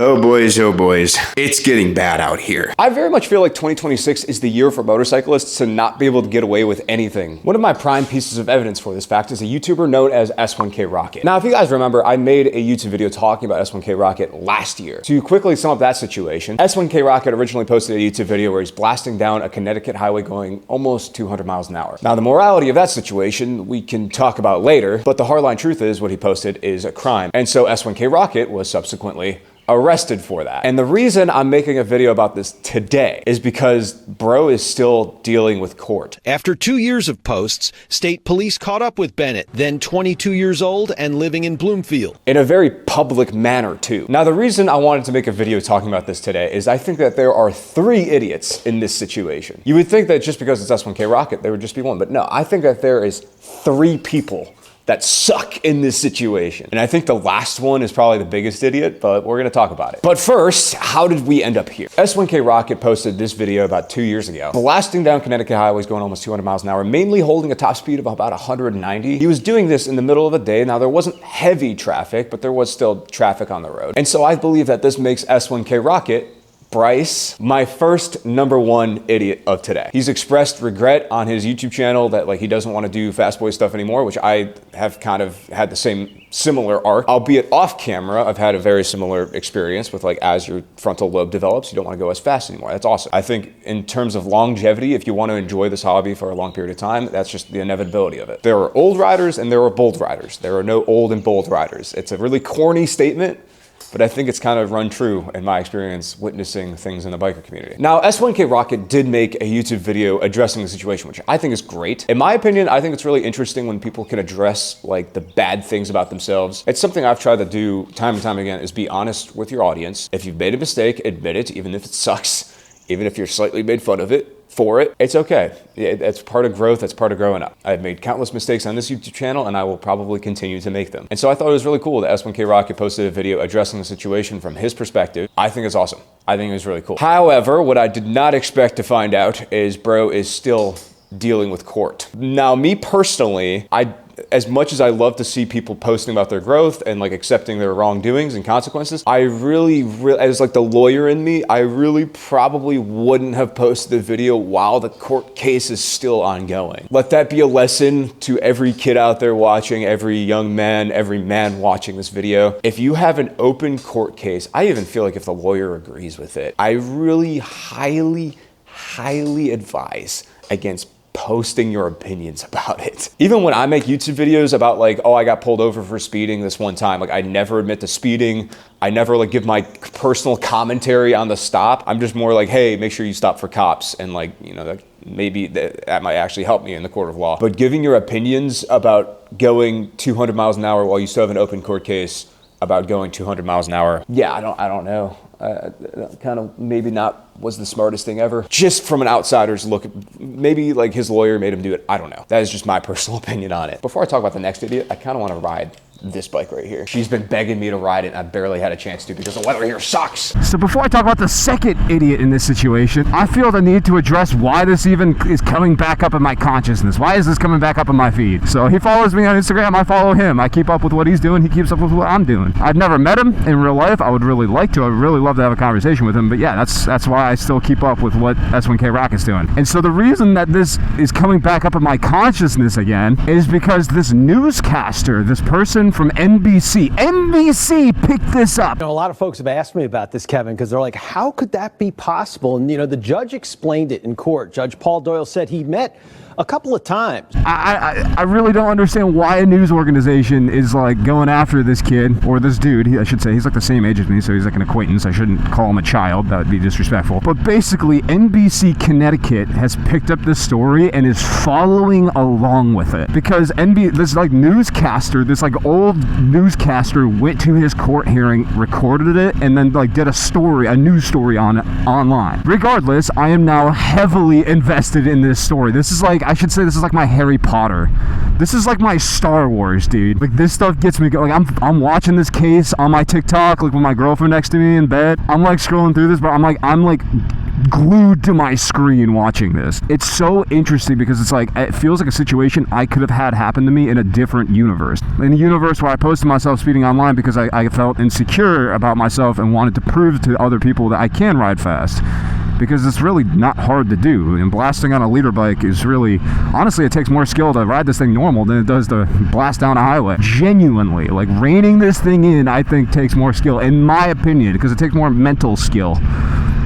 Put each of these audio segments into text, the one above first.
Oh boys, it's getting bad out here. I very much feel like 2026 is the year for motorcyclists to not be able to get away with anything. One of my prime pieces of evidence for this fact is a YouTuber known as S1K Rocket. Now, if you guys remember, I made a YouTube video talking about S1K Rocket last year. To quickly sum up that situation, S1K Rocket originally posted a YouTube video where he's blasting down a Connecticut highway going almost 200 miles an hour. Now, the morality of that situation we can talk about later, but the hardline truth is what he posted is a crime. And so S1K Rocket was subsequently arrested for that. And the reason I'm making a video about this today is because bro is still dealing with court. After 2 years of posts, state police caught up with Bennett, then 22 years old and living in Bloomfield. In a very public manner too. Now, the reason I wanted to make a video talking about this today is I think that there are 3 idiots in this situation. You would think that just because it's S1K Rocket, there would just be one, but no, I think that there is 3 people that suck in this situation. And I think the last one is probably the biggest idiot, but we're gonna talk about it. But first, how did we end up here? S1K Rocket posted this video about 2 years ago, blasting down Connecticut highways going almost 200 miles an hour, mainly holding a top speed of about 190. He was doing this in the middle of the day. Now, there wasn't heavy traffic, but there was still traffic on the road. And so I believe that this makes S1K Rocket Bryce, my first #1 idiot of today. He's expressed regret on his YouTube channel that like he doesn't want to do Fast Boy stuff anymore, which I have kind of had the similar arc. Albeit off camera, I've had a very similar experience with like as your frontal lobe develops, you don't want to go as fast anymore. That's awesome. I think in terms of longevity, if you want to enjoy this hobby for a long period of time, that's just the inevitability of it. There are old riders and there are bold riders. There are no old and bold riders. It's a really corny statement, but I think it's kind of run true in my experience witnessing things in the biker community. Now, S1K Rocket did make a YouTube video addressing the situation, which I think is great. In my opinion, I think it's really interesting when people can address like the bad things about themselves. It's something I've tried to do time and time again, is be honest with your audience. If you've made a mistake, admit it, even if it sucks, even if you're slightly made fun of it, for it, it's okay. It's part of growth, that's part of growing up. I've made countless mistakes on this YouTube channel and I will probably continue to make them. And so I thought it was really cool that S1K Rocket posted a video addressing the situation from his perspective. I think it's awesome. I think it was really cool. However, what I did not expect to find out is bro is still dealing with court. Now, me personally, as much as I love to see people posting about their growth and like accepting their wrongdoings and consequences, I really, as like the lawyer in me, I really probably wouldn't have posted the video while the court case is still ongoing. Let that be a lesson to every kid out there watching, every young man, every man watching this video. If you have an open court case, I even feel like if the lawyer agrees with it, I really highly advise against posting your opinions about it. Even when I make YouTube videos about like, oh, I got pulled over for speeding this one time, like I never admit to speeding. I never like give my personal commentary on the stop. I'm just more like, hey, make sure you stop for cops. And like, you know, like maybe that might actually help me in the court of law. But giving your opinions about going 200 miles an hour while you still have an open court case about going 200 miles an hour. Yeah, I don't know. Kind of maybe not was the smartest thing ever. Just from an outsider's look, maybe like his lawyer made him do it. I don't know. That is just my personal opinion on it. Before I talk about the next idiot, I kind of want to ride this bike right here. She's been begging me to ride it and I barely had a chance to because the weather here sucks. So before I talk about the second idiot in this situation, I feel the need to address why this even is coming back up in my consciousness. Why is this coming back up in my feed? So he follows me on Instagram, I follow him. I keep up with what he's doing, he keeps up with what I'm doing. I've never met him in real life. I would really like to. I would really love to have a conversation with him. But yeah, that's why I still keep up with what S1K Rocket's doing. And so the reason that this is coming back up in my consciousness again is because this newscaster, this person from NBC picked this up. You know, a lot of folks have asked me about this, Kevin, because they're like, how could that be possible? And, you know, the judge explained it in court. Judge Paul Doyle said he met a couple of times. I really don't understand why a news organization is like going after this kid, or this dude, I should say. He's like the same age as me, so he's like an acquaintance. I shouldn't call him a child. That would be disrespectful. But basically, NBC Connecticut has picked up this story and is following along with it. Because this like newscaster, this like old newscaster went to his court hearing, recorded it, and then like did a news story on it online. Regardless, I am now heavily invested in this story. This is like, I should say this is like my Harry Potter. This is like my Star Wars, dude. Like this stuff gets me going. Like I'm watching this case on my TikTok, like with my girlfriend next to me in bed. I'm like scrolling through this, but I'm like glued to my screen watching this. It's so interesting because it's like, it feels like a situation I could have had happen to me in a different universe. In a universe where I posted myself speeding online because I felt insecure about myself and wanted to prove to other people that I can ride fast. Because it's really not hard to do. And blasting on a leader bike is really, honestly, it takes more skill to ride this thing normal than it does to blast down a highway. Genuinely, like reining this thing in, I think takes more skill, in my opinion, because it takes more mental skill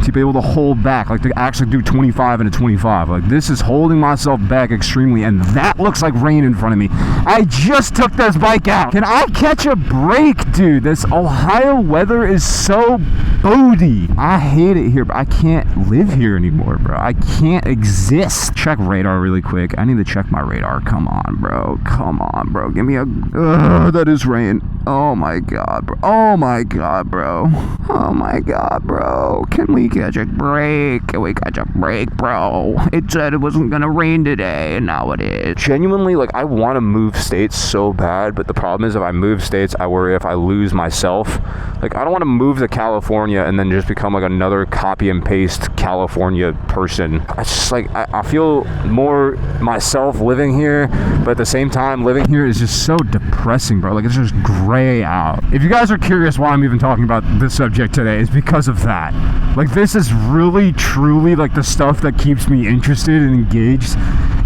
to be able to hold back, like to actually do 25 and a 25. Like this is holding myself back extremely, and that looks like rain in front of me. I just took this bike out. Can I catch a break, dude? This Ohio weather is so booty. I hate it here, but I can't live here anymore, bro. I can't exist. Check radar really quick. I need to check my radar. Come on, bro. Come on, bro. Give me a... that is rain. Oh my god, bro. Oh my god, bro. Oh my god, bro. Can we catch a break? Can we catch a break, bro? It said it wasn't gonna rain today, and now it is. Genuinely, like, I want to move states so bad, but the problem is if I move states, I worry if I lose myself. Like, I don't want to move to California and then just become like another copy and paste California person. It's just like, I feel more myself living here, but at the same time, living here is just so depressing, bro. Like, it's just gray out. If you guys are curious why I'm even talking about this subject today, it's because of that. Like, this is really, truly, like, the stuff that keeps me interested and engaged.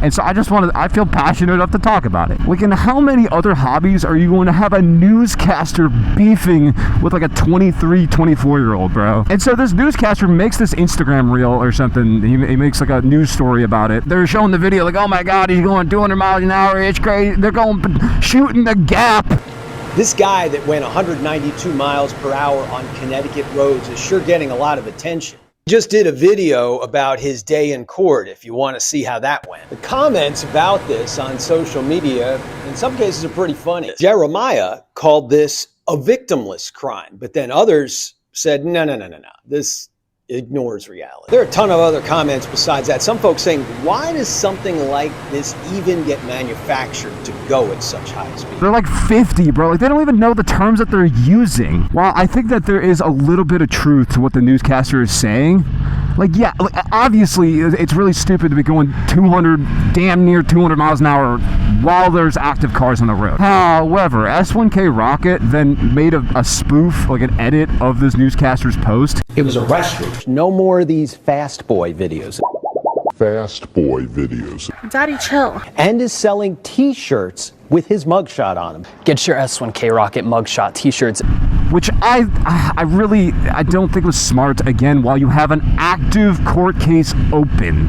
And so I feel passionate enough to talk about it. Like, in how many other hobbies are you going to have a newscaster beefing with like a 23, 24-year-old, bro? And so this newscaster makes this Instagram reel or something. He makes like a news story about it. They're showing the video like, oh my God, he's going 200 miles an hour. It's crazy. They're going shooting the gap. This guy that went 192 miles per hour on Connecticut roads is sure getting a lot of attention. Just did a video about his day in court if you want to see how that went. The comments about this on social media in some cases are pretty funny. Jeremiah called this a victimless crime, but then others said, no, this ignores reality. There are a ton of other comments besides that. Some folks saying, why does something like this even get manufactured to go at such high speed? They're like 50, bro. Like, they don't even know the terms that they're using. While I think that there is a little bit of truth to what the newscaster is saying, like, yeah, like, obviously it's really stupid to be going 200, damn near 200 miles an hour while there's active cars on the road. However, S1K Rocket then made a spoof, like an edit of this newscaster's post. It was a restroom. No more of these fast boy videos. Fast boy videos. Daddy, chill. And is selling t-shirts with his mugshot on them. Get your S1K Rocket mugshot t-shirts. Which I don't think was smart. Again, while you have an active court case open,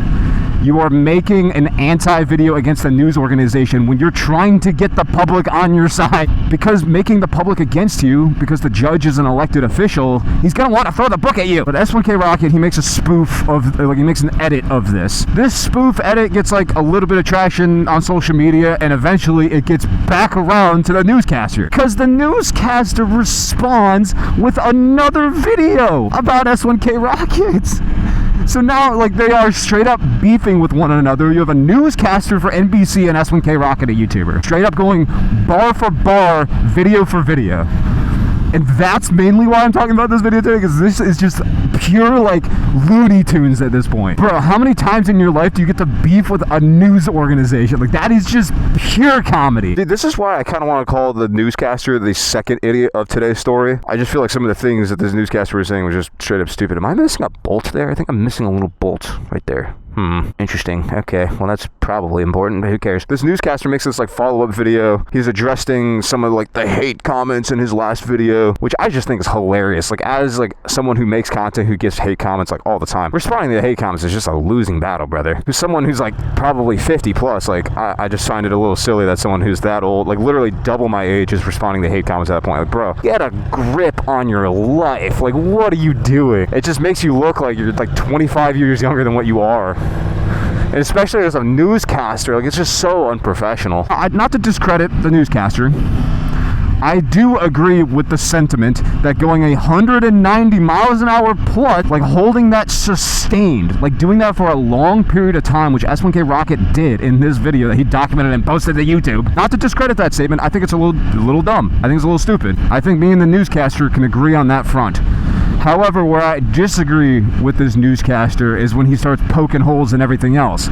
you are making an anti-video against a news organization when you're trying to get the public on your side. Because making the public against you, because the judge is an elected official, he's gonna want to throw the book at you. But S1K Rocket, he makes a spoof of, like, he makes an edit of this. This spoof edit gets like a little bit of traction on social media, and eventually it gets back around to the newscaster. Because the newscaster responds with another video about S1K Rockets. So now, like, they are straight up beefing with one another. You have a newscaster for NBC and S1K Rocket, a YouTuber. Straight up going bar for bar, video for video. And that's mainly why I'm talking about this video today, because this is just pure, like, Looney Tunes at this point. Bro, how many times in your life do you get to beef with a news organization? Like, that is just pure comedy. Dude, this is why I kind of want to call the newscaster the second idiot of today's story. I just feel like some of the things that this newscaster was saying was just straight up stupid. Am I missing a bolt there? I think I'm missing a little bolt right there. Interesting. Okay, well, that's probably important, but who cares? This newscaster makes this, like, follow-up video. He's addressing some of, like, the hate comments in his last video, which I just think is hilarious. Like, as, like, someone who makes content who gets hate comments, like, all the time, responding to the hate comments is just a losing battle, brother. Who's someone who's, like, probably 50 plus, like, I just find it a little silly that someone who's that old, like, literally double my age, is responding to hate comments at that point. Like, bro, get a grip on your life. Like, what are you doing? It just makes you look like you're, like, 25 years younger than what you are. And especially as a newscaster, like, it's just so unprofessional. Not to discredit the newscaster, I do agree with the sentiment that going 190 miles an hour plus, like, holding that sustained, like, doing that for a long period of time, which S1K Rocket did in this video that he documented and posted to YouTube. Not to discredit that statement, I think it's a little dumb. I think it's a little stupid. I think me and the newscaster can agree on that front. However, where I disagree with this newscaster is when he starts poking holes in everything else.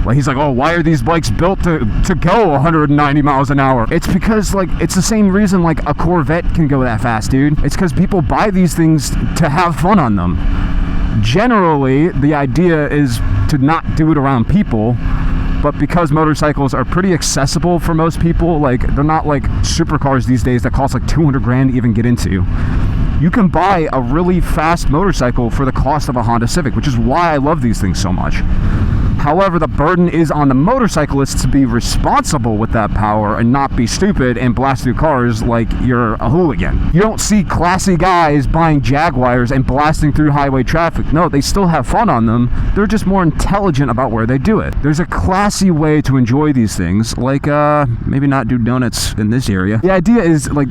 Like, he's like, oh, why are these bikes built to go 190 miles an hour? It's because, like, it's the same reason, like, a Corvette can go that fast, dude. It's because people buy these things to have fun on them. Generally, the idea is to not do it around people, but because motorcycles are pretty accessible for most people, like, they're not like supercars these days that cost like 200 grand to even get into. You can buy a really fast motorcycle for the cost of a Honda Civic, which is why I love these things so much. However, the burden is on the motorcyclists to be responsible with that power and not be stupid and blast through cars like you're a hooligan. You don't see classy guys buying Jaguars and blasting through highway traffic. No, they still have fun on them. They're just more intelligent about where they do it. There's a classy way to enjoy these things, like maybe not do donuts in this area. The idea is, like,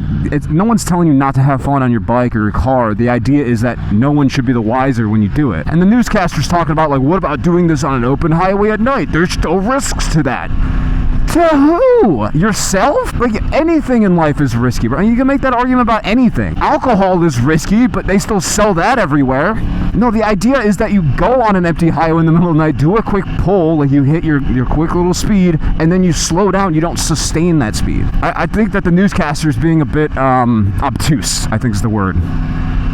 no one's telling you not to have fun on your bike or your car. The idea is that no one should be the wiser when you do it. And the newscaster's talking about, like, what about doing this on an open highway at night? There's still risks to that. To who? Yourself? Like, anything in life is risky, bro. You can make that argument about anything. Alcohol is risky, but they still sell that everywhere. No, the idea is that you go on an empty highway in the middle of the night, do a quick pull, like you hit your quick little speed, and then you slow down. You don't sustain that speed. I think that the newscaster is being a bit obtuse, I think is the word.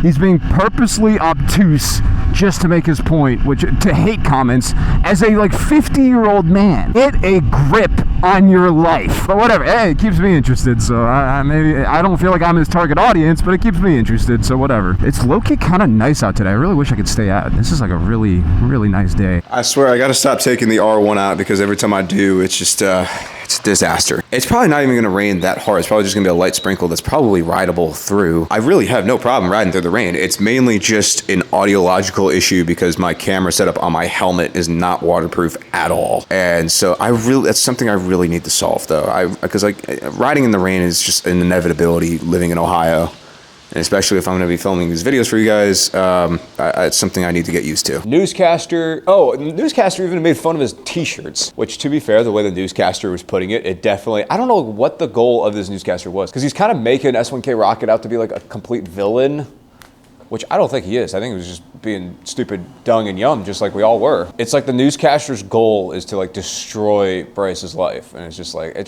He's being purposely obtuse just to make his point, which to hate comments as a like 50-year-old man. Get a grip on your life. But whatever. Hey, it keeps me interested. So I don't feel like I'm his target audience, but it keeps me interested. So whatever. It's low-key kind of nice out today. I really wish I could stay out. This is like a really, really nice day. I swear I gotta stop taking the R1 out because every time I do, it's just it's a disaster. It's probably not even gonna rain that hard. It's probably just gonna be a light sprinkle that's probably rideable through. I really have no problem riding through the rain. It's mainly just an audiological issue because my camera setup on my helmet is not waterproof at all. And so that's something I really need to solve though. Because like riding in the rain is just an inevitability living in Ohio. And especially if I'm going to be filming these videos for you guys, it's something I need to get used to. Newscaster, Newscaster even made fun of his t-shirts, which to be fair, the way the newscaster was putting it, it definitely, I don't know what the goal of this newscaster was, because he's kind of making S1K Rocket out to be like a complete villain, which I don't think he is. I think he was just being stupid, dung, and yum, just like we all were. It's like the newscaster's goal is to like destroy Bryce's life. And it's just like, it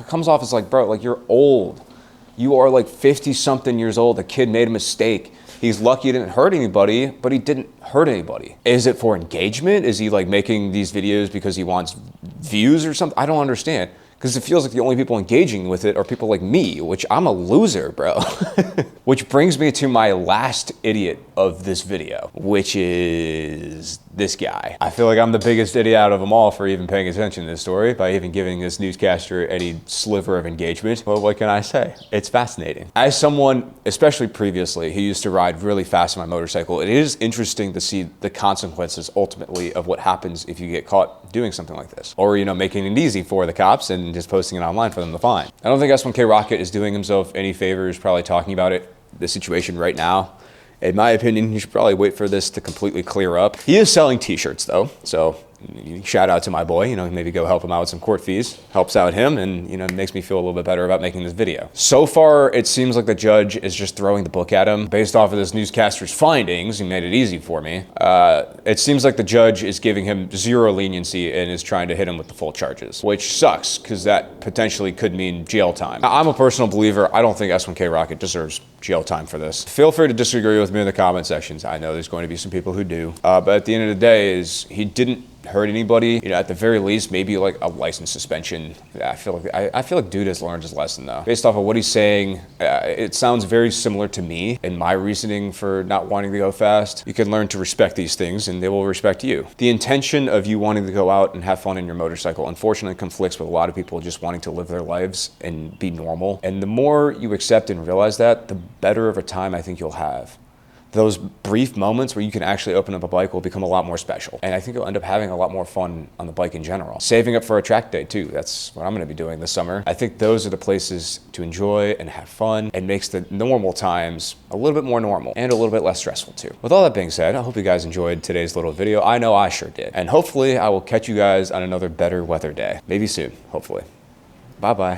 comes off as like, bro, like you're old. You are like 50-something years old. The kid made a mistake. He's lucky he didn't hurt anybody, but he didn't hurt anybody. Is it for engagement? Is he like making these videos because he wants views or something? I don't understand. Because it feels like the only people engaging with it are people like me, which I'm a loser, bro. Which brings me to my last idiot of this video, which is this guy. I feel like I'm the biggest idiot out of them all for even paying attention to this story by even giving this newscaster any sliver of engagement. Well, what can I say? It's fascinating. As someone, especially previously, who used to ride really fast on my motorcycle, it is interesting to see the consequences ultimately of what happens if you get caught doing something like this. Or, you know, making it easy for the cops and just posting it online for them to find. I don't think S1K Rocket is doing himself any favors probably talking about the situation right now. In my opinion, you should probably wait for this to completely clear up. He is selling t-shirts though, so shout out to my boy, you know, maybe go help him out with some court fees. Helps out him and, you know, makes me feel a little bit better about making this video. So far, it seems like the judge is just throwing the book at him. Based off of this newscaster's findings, he made it easy for me. It seems like the judge is giving him zero leniency and is trying to hit him with the full charges, which sucks because that potentially could mean jail time. Now, I'm a personal believer. I don't think S1K Rocket deserves jail time for this. Feel free to disagree with me in the comment sections. I know there's going to be some people who do, but at the end of the day he didn't hurt anybody. You know, at the very least, maybe like a license suspension. I feel like dude has learned his lesson though. Based off of what he's saying, it sounds very similar to me in my reasoning for not wanting to go fast. You can learn to respect these things and they will respect you. The intention of you wanting to go out and have fun in your motorcycle unfortunately conflicts with a lot of people just wanting to live their lives and be normal. And the more you accept and realize that, the better of a time I think you'll have. Those brief moments where you can actually open up a bike will become a lot more special. And I think you'll end up having a lot more fun on the bike in general. Saving up for a track day too. That's what I'm gonna be doing this summer. I think those are the places to enjoy and have fun and makes the normal times a little bit more normal and a little bit less stressful too. With all that being said, I hope you guys enjoyed today's little video. I know I sure did. And hopefully I will catch you guys on another better weather day. Maybe soon, hopefully. Bye-bye.